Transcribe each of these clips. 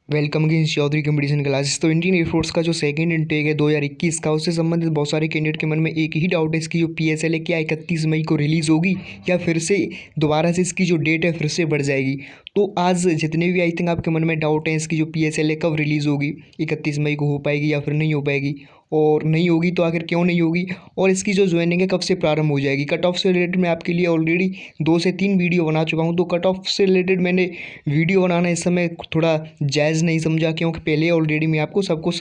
Welcome again Chaudhary competition classes. तो Indian air force का जो सेकंड इनटेक है 2021 का, उससे संबंधित बहुत सारे कैंडिडेट के मन में एक ही डाउट है, इसकी जो पीएसएल है क्या 31 मई को रिलीज़ होगी या फिर से दोबारा से इसकी जो डेट है फिर से बढ़ जाएगी। तो आज जितने भी आई थिंक आपके मन में डाउट हैं इसकी जो पीएसएल है कब रिलीज़ होगी, 31 मई को हो पाएगी या फिर नहीं हो पाएगी, और नहीं होगी तो आखिर क्यों नहीं होगी, और इसकी जो ज्वाइनिंग है कब से प्रारंभ हो जाएगी। कट ऑफ से रिलेटेड मैं आपके लिए ऑलरेडी 2 से 3 वीडियो बना चुका हूं। तो कट ऑफ से रिलेटेड मैंने वीडियो बनाना इस समय थोड़ा जायज़ नहीं समझा, क्योंकि पहले ऑलरेडी मैं आपको सब कुछ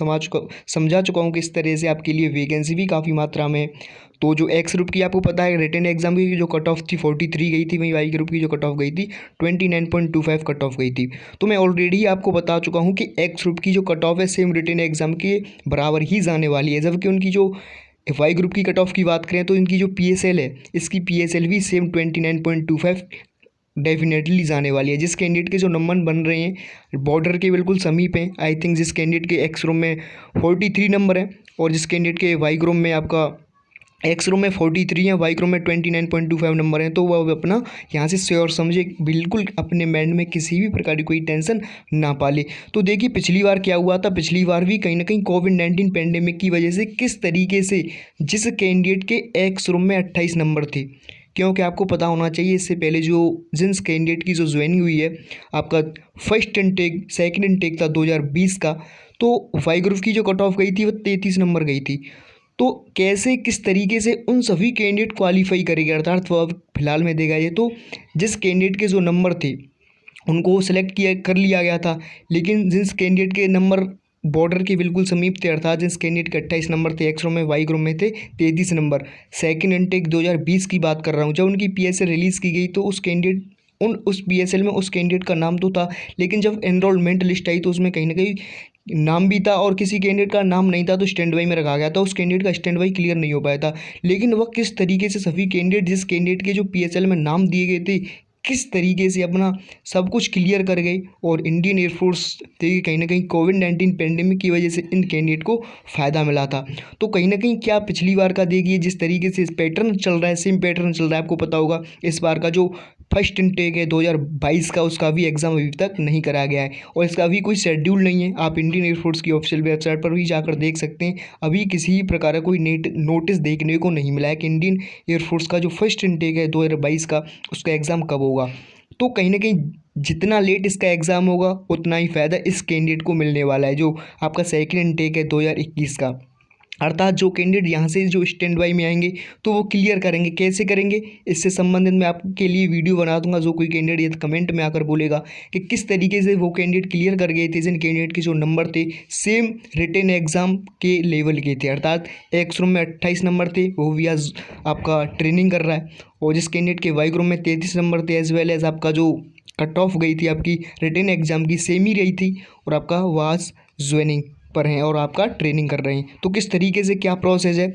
समझा चुका हूँ कि इस तरह से आपके लिए वैकेंसी भी काफ़ी मात्रा में है। तो जो एक्स ग्रुप की आपको पता है रिटन एग्जाम की जो कट ऑफ थी 43 गई थी, वहीं वाई ग्रुप की जो कट ऑफ गई थी 29.25 कट ऑफ गई थी। तो मैं ऑलरेडी आपको बता चुका हूँ कि एक्स ग्रुप की जो कट ऑफ है सेम रिटन एग्जाम के बराबर ही जाने वाली है, जबकि उनकी जो वाई ग्रुप की कट ऑफ की बात करें तो इनकी जो पीएसएल है इसकी पीएसएल भी सेम 29.25 डेफिनेटली जाने वाली है। जिस कैंडिडेट के जो नंबर बन रहे हैं बॉर्डर के बिल्कुल समीप हैं, आई थिंक जिस कैंडिडेट के एक्स रूम में 43 नंबर है और जिस कैंडिडेट के वाई ग्रुप में आपका एक्स रूम में 43 है, वाई ग्रुप में 29.25 नंबर है, तो वह अपना यहाँ से श्योर समझे, बिल्कुल अपने माइंड में किसी भी प्रकार की कोई टेंशन ना पाले। तो देखिए पिछली बार क्या हुआ था, पिछली बार भी कहीं ना कहीं कोविड-19 पेंडेमिक की वजह से किस तरीके से जिस कैंडिडेट के एक्स रूम में 28 नंबर थे, क्योंकि आपको पता होना चाहिए इससे पहले जो जिस कैंडिडेट की जो ज्वाइनिंग हुई है आपका फर्स्ट इनटेक सेकंड इनटेक था 2020 का, तो वाई ग्रुप की जो कट ऑफ गई थी वो 33 नंबर गई थी। तो कैसे किस तरीके से उन सभी कैंडिडेट क्वालिफाई करेंगे, अर्थात वो अब फिलहाल में देखा जाए तो जिस कैंडिडेट के जो नंबर थे उनको सेलेक्ट किया कर लिया गया था, लेकिन जिस कैंडिडेट के नंबर बॉर्डर के बिल्कुल समीप थे, अर्थात जिस कैंडिडेट के 28 नंबर थे एक्स रूम में, वाई ग्रुप में थे 33 नंबर, सेकंड इनटेक 2020 की बात कर रहा हूँ, जब उनकी पीएसएल रिलीज़ की गई तो उस कैंडिडेट उस पीएसएल में उस कैंडिडेट का नाम तो था, लेकिन जब एनरोलमेंट लिस्ट आई तो उसमें कहीं ना कहीं नाम भी था और किसी कैंडिडेट का नाम नहीं था, तो स्टैंड बाई में रखा गया था, उस कैंडिडेट का स्टैंड बाई क्लियर नहीं हो पाया था। लेकिन वह किस तरीके से सभी कैंडिडेट जिस कैंडिडेट के जो पीएसएल में नाम दिए गए थे किस तरीके से अपना सब कुछ क्लियर कर गई, और इंडियन एयरफोर्स देखिए कहीं ना कहीं कोविड-19 पेंडेमिक की वजह से इन कैंडिडेट को फ़ायदा मिला था। तो कहीं ना कहीं क्या पिछली बार का देखिए जिस तरीके से पैटर्न चल रहा है सेम पैटर्न चल रहा है, आपको पता होगा इस बार का जो फर्स्ट इनटेक है 2022 का उसका भी एग्ज़ाम अभी तक नहीं कराया गया है और इसका भी कोई शेड्यूल नहीं है। आप इंडियन एयरफोर्स की ऑफिशियल वेबसाइट पर भी जाकर देख सकते हैं, अभी किसी प्रकार का कोई नोटिस देखने को नहीं मिला है कि इंडियन एयरफोर्स का जो फर्स्ट इनटेक है 2022 का उसका एग्ज़ाम कब होगा। तो कहीं ना कहीं जितना लेट इसका एग्ज़ाम होगा उतना ही फ़ायदा इस कैंडिडेट को मिलने वाला है जो आपका सेकेंड इनटेक है 2021 का। अर्थात जो कैंडिडेट यहाँ से जो स्टैंड बाई में आएंगे तो वो क्लियर करेंगे, कैसे करेंगे इससे संबंधित मैं आपके लिए वीडियो बना दूंगा। जो कोई कैंडिडेट ये कमेंट में आकर बोलेगा कि किस तरीके से वो कैंडिडेट क्लियर कर गए थे जिन कैंडिडेट के जो नंबर थे सेम रिटन एग्ज़ाम के लेवल के थे, अर्थात एक्स रूम में 28 नंबर थे, वो भी आज आपका ट्रेनिंग कर रहा है, और जिस कैंडिडेट के वाई ग्रुप में 33 नंबर थे, एज वेल एज आपका जो कट ऑफ गई थी आपकी रिटन एग्ज़ाम की सेम ही रही थी, और आपका वाज ज्वाइनिंग पर हैं और आपका ट्रेनिंग कर रहे हैं। तो किस तरीके से क्या प्रोसेस है,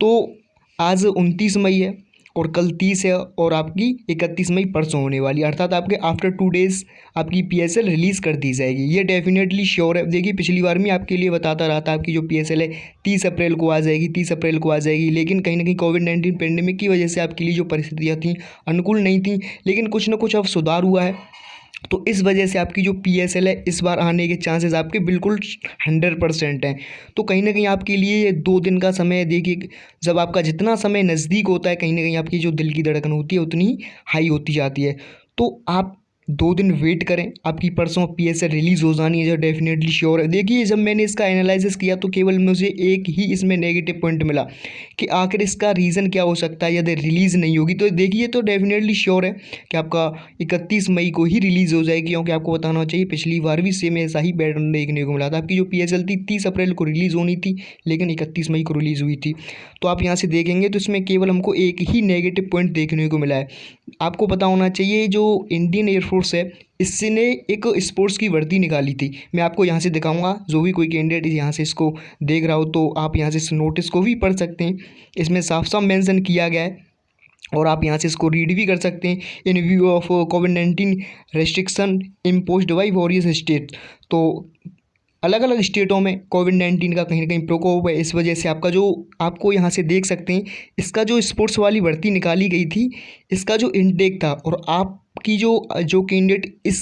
तो आज 29 मई है और कल 30 है और आपकी 31 मई परसों होने वाली है, अर्थात आपके आफ्टर 2 डेज़ आपकी पीएसएल रिलीज़ कर दी जाएगी, ये डेफिनेटली श्योर है। देखिए पिछली बार मैं आपके लिए बताता रहा था आपकी जो पीएसएल है 30 अप्रैल को आ जाएगी, 30 अप्रैल को आ जाएगी, लेकिन कहीं ना कहीं कोविड-19 पेंडेमिक की वजह से आपके लिए जो परिस्थितियाँ थी अनुकूल नहीं थी, लेकिन कुछ ना कुछ अब सुधार हुआ है। तो इस वजह से आपकी जो पीएसएल है इस बार आने के चांसेस आपके बिल्कुल 100% हैं। तो कहीं ना कहीं आपके लिए ये 2 दिन का समय है। देखिए जब आपका जितना समय नज़दीक होता है कहीं ना कहीं आपकी जो दिल की धड़कन होती है उतनी हाई होती जाती है। तो आप 2 दिन वेट करें, आपकी परसों पीएसएल रिलीज़ हो जानी है जो डेफिनेटली श्योर है। देखिए जब मैंने इसका एनालिसिस किया तो केवल मुझे एक ही इसमें नेगेटिव पॉइंट मिला कि आखिर इसका रीज़न क्या हो सकता है यदि रिलीज़ नहीं होगी। तो देखिए तो डेफिनेटली श्योर है कि आपका 31 मई को ही रिलीज़ हो जाएगी, क्योंकि आपको बताना चाहिए पिछली बार भी सेम ऐसा ही पैटर्न देखने को मिला था। आपकी जो पीएसएल थी 30 अप्रैल को रिलीज़ होनी थी, लेकिन 31 मई को रिलीज़ हुई थी। तो आप यहाँ से देखेंगे तो इसमें केवल हमको एक ही नेगेटिव पॉइंट देखने को मिला है। आपको पता होना चाहिए जो इंडियन एयरफोर्स है इसने एक स्पोर्ट्स की वर्दी निकाली थी, मैं आपको यहाँ से दिखाऊंगा। जो भी कोई कैंडिडेट यहाँ से इसको देख रहा हो तो आप यहाँ से इस नोटिस को भी पढ़ सकते हैं, इसमें साफ साफ मेंशन किया गया है और आप यहाँ से इसको रीड भी कर सकते हैं। इन व्यू ऑफ कोविड-19 restriction imposed by various state, तो अलग अलग स्टेटों में कोविड-19 का कहीं ना कहीं प्रकोप है, इस वजह से आपका जो आपको यहाँ से देख सकते हैं इसका जो स्पोर्ट्स वाली भर्ती निकाली गई थी इसका जो इनटेक था, और आप आपकी जो कैंडिडेट इस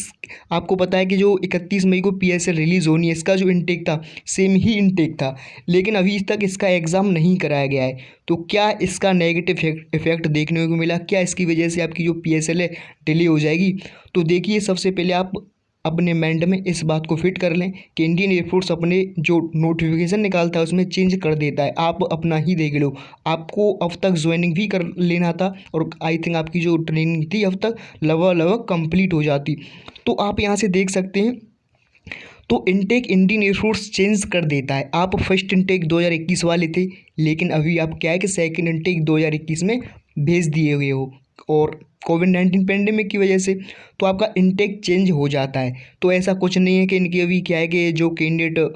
आपको पता है कि जो 31 मई को पीएसएल रिलीज़ होनी है, इसका जो इनटेक था सेम ही इनटेक था, लेकिन अभी तक इसका एग्ज़ाम नहीं कराया गया है। तो क्या इसका नेगेटिव इफेक्ट देखने को मिला? क्या इसकी वजह से आपकी जो पीएसएल है डिले हो जाएगी? तो देखिए, सबसे पहले आप अपने माइंड में इस बात को फिट कर लें कि इंडियन एयरफोर्स अपने जो नोटिफिकेशन निकालता है उसमें चेंज कर देता है। आप अपना ही देख लो, आपको अब तक ज्वाइनिंग भी कर लेना था और आई थिंक आपकी जो ट्रेनिंग थी अब तक लगभग कंप्लीट हो जाती। तो आप यहाँ से देख सकते हैं, तो इनटेक इंडियन एयरफोर्स चेंज कर देता है। आप फर्स्ट इनटेक 2021 वाले थे, लेकिन अभी आप क्या है कि सेकंड इनटेक 2021 में भेज दिए हुए हो, और कोविड-19 पेंडेमिक की वजह से तो आपका इनटेक चेंज हो जाता है। तो ऐसा कुछ नहीं है कि इनकी अभी क्या है कि जो कैंडिडेट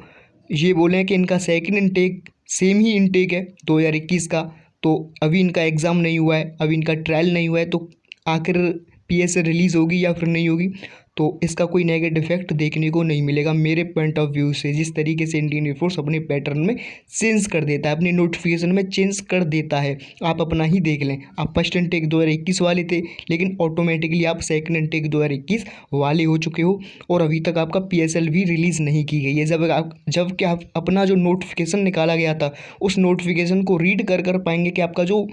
ये बोले हैं कि इनका सेकंड इनटेक सेम ही इनटेक है 2021 का, तो अभी इनका एग्ज़ाम नहीं हुआ है, अभी इनका ट्रायल नहीं हुआ है, तो आखिर पीएसएल रिलीज़ होगी या फिर नहीं होगी, तो इसका कोई नेगेटिव इफेक्ट देखने को नहीं मिलेगा मेरे पॉइंट ऑफ व्यू से। जिस तरीके से इंडियन एयरफोर्स अपने पैटर्न में चेंज कर देता है, अपने नोटिफिकेशन में चेंज कर देता है, आप अपना ही देख लें। आप फर्स्ट इनटेक 2021 वाले थे, लेकिन ऑटोमेटिकली आप सेकंड इनटेक 2021 वाले हो चुके हो, और अभी तक आपका पीएसएल भी रिलीज़ नहीं की गई है। जब कि आप अपना जो नोटिफिकेशन निकाला गया था उस नोटिफिकेशन को रीड कर पाएंगे कि आपका जो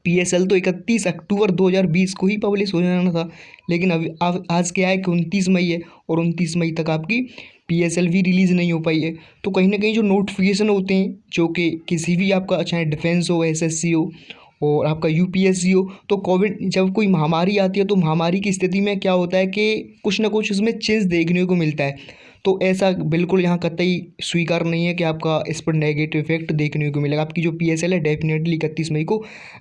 पीएसएल तो 31 अक्टूबर 2020 को ही पब्लिश हो जाना था, लेकिन अभी आज क्या है कि 29 मई है, और 29 मई तक आपकी पीएसएल भी रिलीज़ नहीं हो पाई है। तो कहीं ना कहीं जो नोटिफिकेशन होते हैं, जो कि किसी भी आपका चाहे डिफेंस हो, एसएससी हो और आपका यूपीएससी हो, तो कोविड जब कोई महामारी आती है तो महामारी की स्थिति में क्या होता है कि कुछ ना कुछ उसमें चेंज देखने को मिलता है। तो ऐसा बिल्कुल यहाँ कतई स्वीकार नहीं है कि आपका इस पर नेगेटिव इफेक्ट देखने को मिलेगा। आपकी जो पीएसएल है डेफिनेटली 31 मई को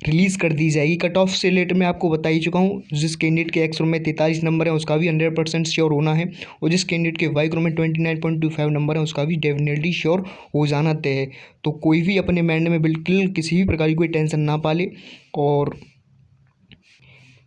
रिलीज़ कर दी जाएगी। कट ऑफ से रिलेटेड मैं आपको बता ही चुका हूँ। जिस कैंडिडेट के एक्स ग्रुप में 43 नंबर है उसका भी 100% श्योर होना है, और जिस कैंडिडेट के वाई ग्रुप में 29.25 नंबर है उसका भी डेफिनेटली श्योर हो जाना तय है। तो कोई भी अपने माइंड में बिल्कुल किसी भी प्रकार की कोई टेंशन ना पाले, और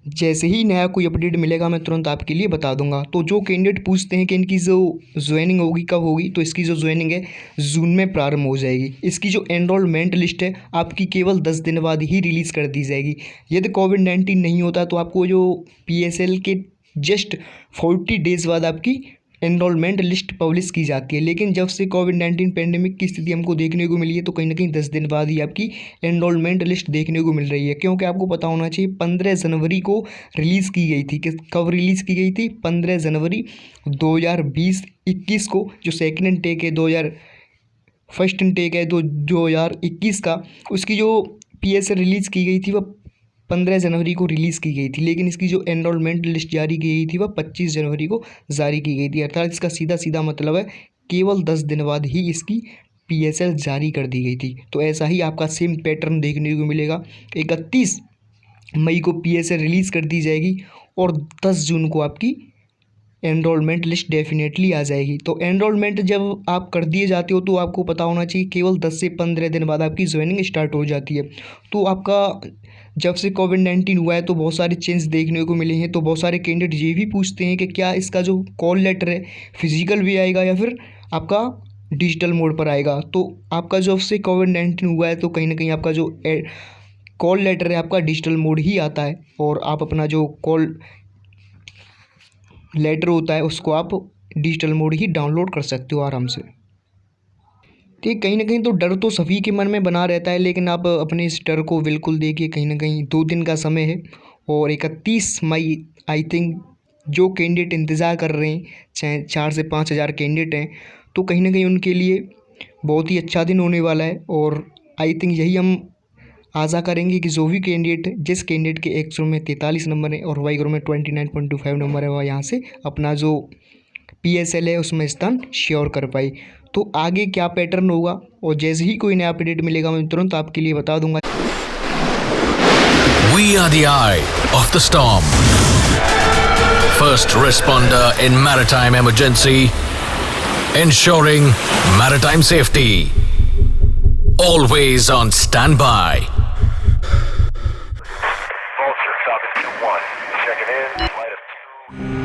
जैसे ही नया कोई अपडेट मिलेगा मैं तुरंत आपके लिए बता दूंगा। तो जो कैंडिडेट पूछते हैं कि इनकी जो ज्वाइनिंग होगी कब होगी, तो इसकी जो ज्वाइनिंग है जून में प्रारंभ हो जाएगी। इसकी जो एनरोलमेंट लिस्ट है आपकी केवल 10 दिन बाद ही रिलीज़ कर दी जाएगी। यदि कोविड-19 नहीं होता तो आपको जो पीएसएल के जस्ट 40 डेज़ बाद आपकी एनरोलमेंट लिस्ट पब्लिश की जाती है, लेकिन जब से कोविड-19 पेंडेमिक की स्थिति हमको देखने को मिली है तो कहीं ना कहीं 10 दिन बाद ही आपकी एनरोलमेंट लिस्ट देखने को मिल रही है। क्योंकि आपको पता होना चाहिए 15 जनवरी को रिलीज़ की गई थी। कब रिलीज़ की गई थी? 15 जनवरी 2020-21 को। जो सेकेंड इनटेक है फर्स्ट इनटेक है 2021 का, उसकी जो पीएसएल रिलीज़ की गई थी वह 15 जनवरी को रिलीज़ की गई थी, लेकिन इसकी जो एनरोलमेंट लिस्ट जारी की गई थी वह 25 जनवरी को जारी की गई थी। अर्थात इसका सीधा सीधा मतलब है केवल 10 दिन बाद ही इसकी पीएसएल जारी कर दी गई थी। तो ऐसा ही आपका सेम पैटर्न देखने को मिलेगा। 31 मई को पीएसएल रिलीज़ कर दी जाएगी और 10 जून को आपकी एनरोलमेंट लिस्ट डेफिनेटली आ जाएगी। तो एनरोलमेंट जब आप कर दिए जाते हो तो आपको पता होना चाहिए केवल 10 से 15 दिन बाद आपकी ज्वाइनिंग स्टार्ट हो जाती है। तो आपका जब से कोविड-19 हुआ है तो बहुत सारे चेंज देखने को मिले हैं। तो बहुत सारे कैंडिडेट ये भी पूछते हैं कि क्या इसका जो कॉल लेटर है फिजिकल भी आएगा या फिर आपका डिजिटल मोड पर आएगा। तो आपका जब से कोविड-19 हुआ है तो कहीं ना कहीं आपका जो कॉल लेटर है आपका डिजिटल मोड ही आता है, और आप अपना जो कॉल लेटर होता है उसको आप डिजिटल मोड ही डाउनलोड कर सकते हो आराम से। ठीक, कहीं ना कहीं तो डर तो सभी के मन में बना रहता है, लेकिन आप अपने इस डर को बिल्कुल देखिए। कहीं ना कहीं 2 दिन का समय है, और 31 मई आई थिंक जो कैंडिडेट इंतज़ार कर रहे हैं, चाहे 4 से 5 हज़ार कैंडिडेट हैं, तो कहीं ना कहीं उनके लिए बहुत ही अच्छा दिन होने वाला है। और आई थिंक यही हम आशा करेंगे कि जो भी कैंडिडेट जिस कैंडिडेट के एक्स ग्रुप में 43 नंबर है और वाई ग्रुप में 29.25 नंबर है वह यहाँ से अपना जो पीएसएल है उसमें स्थान श्योर कर पाए। तो आगे क्या पैटर्न होगा, और जैसे ही कोई नया अपडेट मिलेगा मैं तुरंत आपके लिए बता दूंगा। We are the eye of the storm. First responder in maritime emergency, ensuring maritime safety. Always on standby. Vulture, Falcon 2-1. Checking in. Flight of 2.